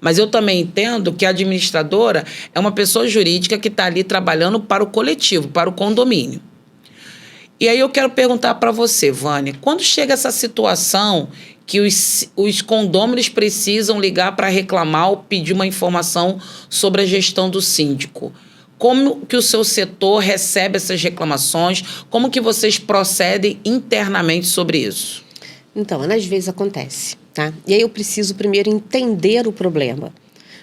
Mas eu também entendo que a administradora é uma pessoa jurídica que está ali trabalhando para o coletivo, para o condomínio. E aí eu quero perguntar para você, Vânia, quando chega essa situação que os condôminos precisam ligar para reclamar ou pedir uma informação sobre a gestão do síndico, como que o seu setor recebe essas reclamações? Como que vocês procedem internamente sobre isso? Então, às vezes acontece, tá? E aí eu preciso primeiro entender o problema.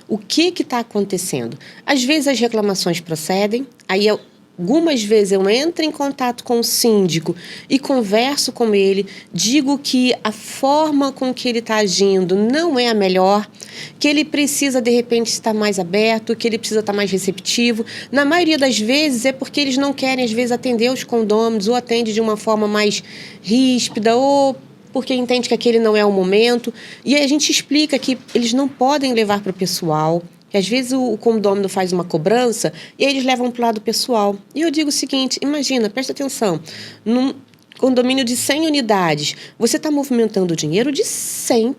O que está acontecendo? Às vezes as reclamações procedem, aí algumas vezes eu entro em contato com o síndico e converso com ele, digo que a forma com que ele está agindo não é a melhor, que ele precisa, de repente, estar mais aberto, que ele precisa estar mais receptivo. Na maioria das vezes é porque eles não querem, às vezes, atender os condôminos ou atende de uma forma mais ríspida ou porque entende que aquele não é o momento. E aí a gente explica que eles não podem levar para o pessoal, que às vezes o condômino faz uma cobrança e aí eles levam para o lado pessoal. E eu digo o seguinte, imagina, presta atenção, num condomínio de 100 unidades, você está movimentando dinheiro de 100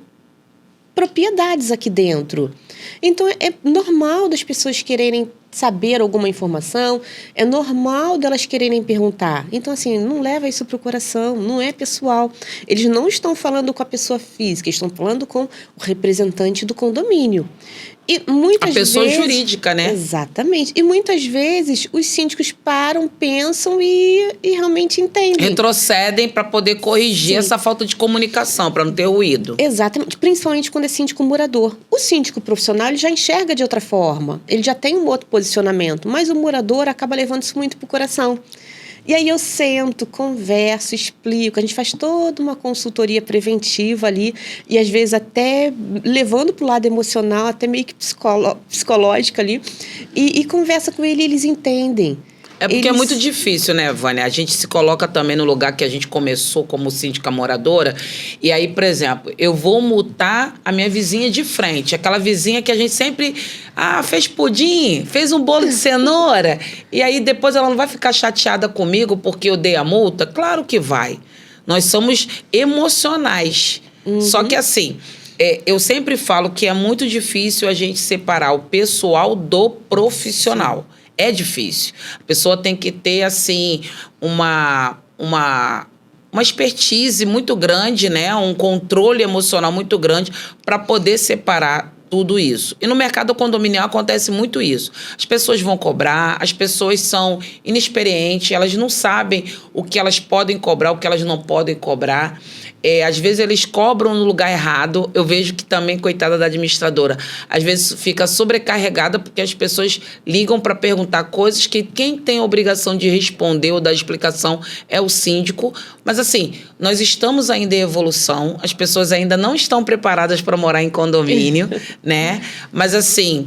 propriedades aqui dentro. Então, é normal das pessoas quererem saber alguma informação, é normal delas quererem perguntar. Então, assim, não leva isso para o coração, não é pessoal. Eles não estão falando com a pessoa física, estão falando com o representante do condomínio. E muitas vezes... A pessoa jurídica, né? Exatamente. E muitas vezes os síndicos param, pensam e realmente entendem. Retrocedem para poder corrigir essa falta de comunicação, para não ter ruído. Exatamente. Principalmente quando é síndico morador. O síndico profissional ele já enxerga de outra forma. Ele já tem um outro posicionamento. Mas o morador acaba levando isso muito para o coração. E aí eu sento, converso, explico, a gente faz toda uma consultoria preventiva ali e às vezes até levando para o lado emocional, até meio que psicológica ali e conversa com ele e eles entendem. É porque é muito difícil, né, Vânia? A gente se coloca também no lugar que a gente começou como síndica moradora. E aí, por exemplo, eu vou multar a minha vizinha de frente. Aquela vizinha que a gente sempre... fez pudim, fez um bolo de cenoura. E aí depois ela não vai ficar chateada comigo porque eu dei a multa? Claro que vai. Nós somos emocionais. Só que assim... eu sempre falo que é muito difícil a gente separar o pessoal do profissional. É difícil. A pessoa tem que ter, assim, uma expertise muito grande, né? Um controle emocional muito grande para poder separar tudo isso. E no mercado condominial acontece muito isso. As pessoas vão cobrar, as pessoas são inexperientes, elas não sabem o que elas podem cobrar, o que elas não podem cobrar. Às vezes eles cobram no lugar errado. Eu vejo que também, coitada da administradora, às vezes fica sobrecarregada porque as pessoas ligam para perguntar coisas que quem tem a obrigação de responder ou dar explicação é o síndico. Mas assim, nós estamos ainda em evolução, as pessoas ainda não estão preparadas para morar em condomínio, né? Mas assim...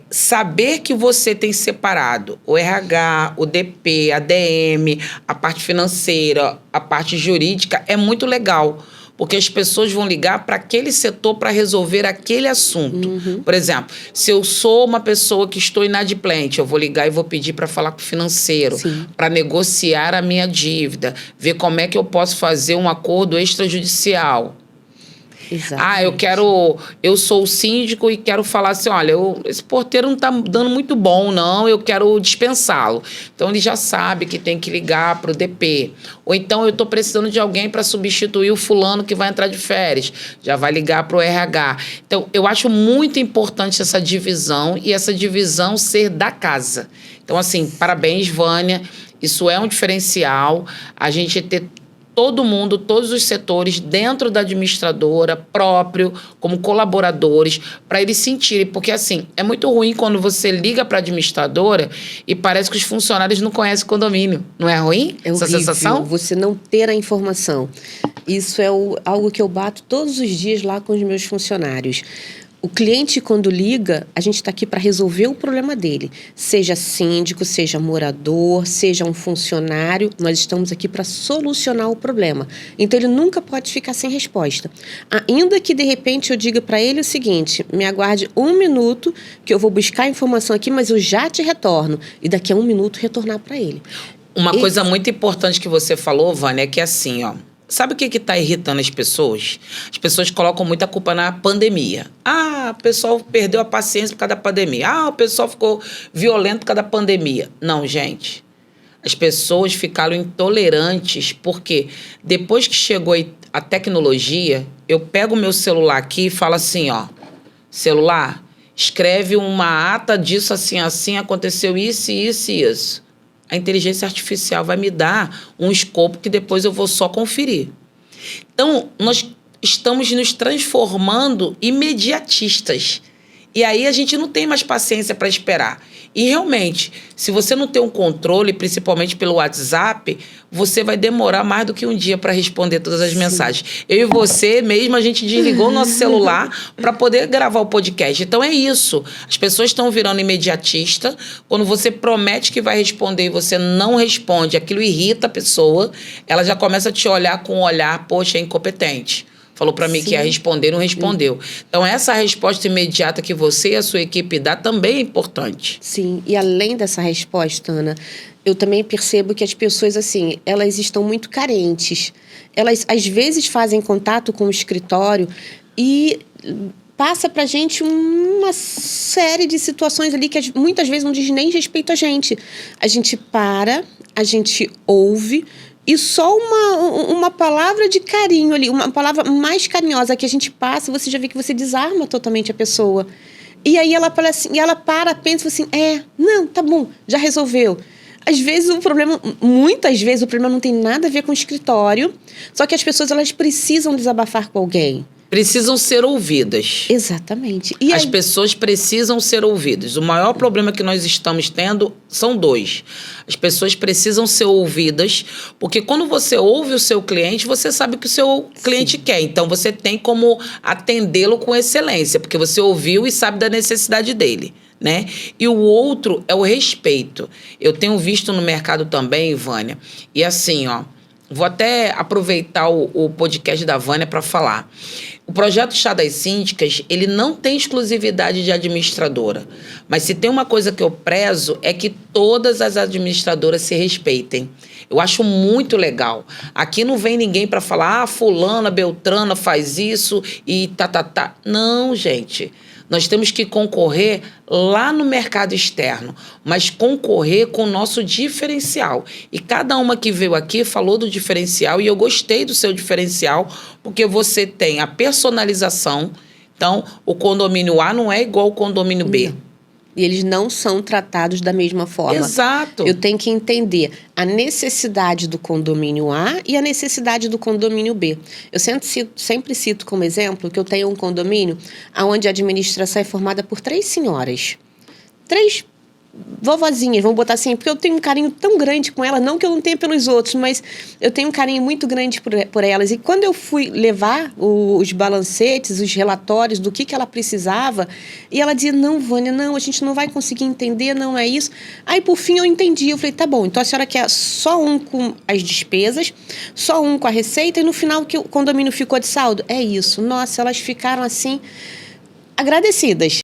saber que você tem separado o RH, o DP, a DM, a parte financeira, a parte jurídica, é muito legal. Porque as pessoas vão ligar para aquele setor para resolver aquele assunto. Por exemplo, se eu sou uma pessoa que estou inadimplente, eu vou ligar e vou pedir para falar com o financeiro, para negociar a minha dívida, ver como é que eu posso fazer um acordo extrajudicial. Exatamente. Eu sou o síndico e quero falar assim, olha, esse porteiro não está dando muito bom, não, eu quero dispensá-lo. Então, ele já sabe que tem que ligar para o DP. Ou então, eu estou precisando de alguém para substituir o fulano que vai entrar de férias. Já vai ligar para o RH. Então, eu acho muito importante essa divisão e essa divisão ser da casa. Então, assim, parabéns, Vânia. Isso é um diferencial. A gente ter todo mundo, todos os setores dentro da administradora, próprio, como colaboradores, para eles sentirem. Porque, assim, é muito ruim quando você liga para a administradora e parece que os funcionários não conhecem o condomínio. Não é ruim essa sensação? Você não ter a informação. Isso é algo que eu bato todos os dias lá com os meus funcionários. O cliente, quando liga, a gente está aqui para resolver o problema dele. Seja síndico, seja morador, seja um funcionário, nós estamos aqui para solucionar o problema. Então, ele nunca pode ficar sem resposta. Ainda que, de repente, eu diga para ele o seguinte, me aguarde 1 minuto, que eu vou buscar a informação aqui, mas eu já te retorno. E daqui a 1 minuto, retornar para ele. Uma coisa muito importante que você falou, Vânia, é que assim, ó, Sabe o que está irritando as pessoas? As pessoas colocam muita culpa na pandemia. Ah, o pessoal perdeu a paciência por causa da pandemia. Ah, o pessoal ficou violento por causa da pandemia. Não, gente. As pessoas ficaram intolerantes porque depois que chegou a tecnologia, eu pego o meu celular aqui e falo assim, ó, celular, escreve uma ata disso assim, assim, aconteceu isso, isso e isso. A inteligência artificial vai me dar um escopo que depois eu vou só conferir. Então, nós estamos nos transformando imediatistas. E aí a gente não tem mais paciência para esperar. E realmente, se você não tem um controle, principalmente pelo WhatsApp, você vai demorar mais do que um dia para responder todas as mensagens. Eu e você mesmo, a gente desligou o nosso celular para poder gravar o podcast. Então é isso. As pessoas estão virando imediatista. Quando você promete que vai responder e você não responde, aquilo irrita a pessoa, ela já começa a te olhar com um olhar, poxa, é incompetente. Falou para mim que ia responder, não respondeu. Então, essa resposta imediata que você e a sua equipe dá também é importante. Sim, e além dessa resposta, Ana, eu também percebo que as pessoas, assim, elas estão muito carentes. Elas, às vezes, fazem contato com o escritório e passa para a gente uma série de situações ali que muitas vezes não diz nem respeito a gente. A gente para, a gente ouve, e só uma palavra de carinho ali, uma palavra mais carinhosa que a gente passa, você já vê que você desarma totalmente a pessoa. E aí ela fala assim, e ela para, pensa assim, não, tá bom, já resolveu. Às vezes muitas vezes o problema não tem nada a ver com o escritório, só que as pessoas elas precisam desabafar com alguém. Precisam ser ouvidas. Exatamente. As pessoas precisam ser ouvidas. O maior problema que nós estamos tendo são dois. As pessoas precisam ser ouvidas, porque quando você ouve o seu cliente, você sabe o que o seu cliente quer. Então, você tem como atendê-lo com excelência, porque você ouviu e sabe da necessidade dele, né? E o outro é o respeito. Eu tenho visto no mercado também, Vânia, e assim, ó, vou até aproveitar o podcast da Vânia para falar. O projeto Chá das Síndicas, ele não tem exclusividade de administradora. Mas se tem uma coisa que eu prezo, é que todas as administradoras se respeitem. Eu acho muito legal. Aqui não vem ninguém para falar, fulana, beltrana faz isso e tá. Não, gente. Nós temos que concorrer lá no mercado externo, mas concorrer com o nosso diferencial. E cada uma que veio aqui falou do diferencial e eu gostei do seu diferencial, porque você tem a personalização. Então, o condomínio A não é igual ao condomínio B. E eles não são tratados da mesma forma. Exato. Eu tenho que entender a necessidade do condomínio A e a necessidade do condomínio B. Eu sempre cito como exemplo que eu tenho um condomínio onde a administração é formada por 3 senhoras. 3 vovozinhas, vamos botar assim, porque eu tenho um carinho tão grande com elas, não que eu não tenha pelos outros, mas eu tenho um carinho muito grande por elas. E quando eu fui levar os balancetes, os relatórios do que ela precisava, e ela dizia, não, Vânia, não, a gente não vai conseguir entender, não é isso. Aí, por fim, eu entendi. Eu falei, tá bom, então a senhora quer só um com as despesas, só um com a receita, e no final que o condomínio ficou de saldo? É isso. Nossa, elas ficaram assim, agradecidas.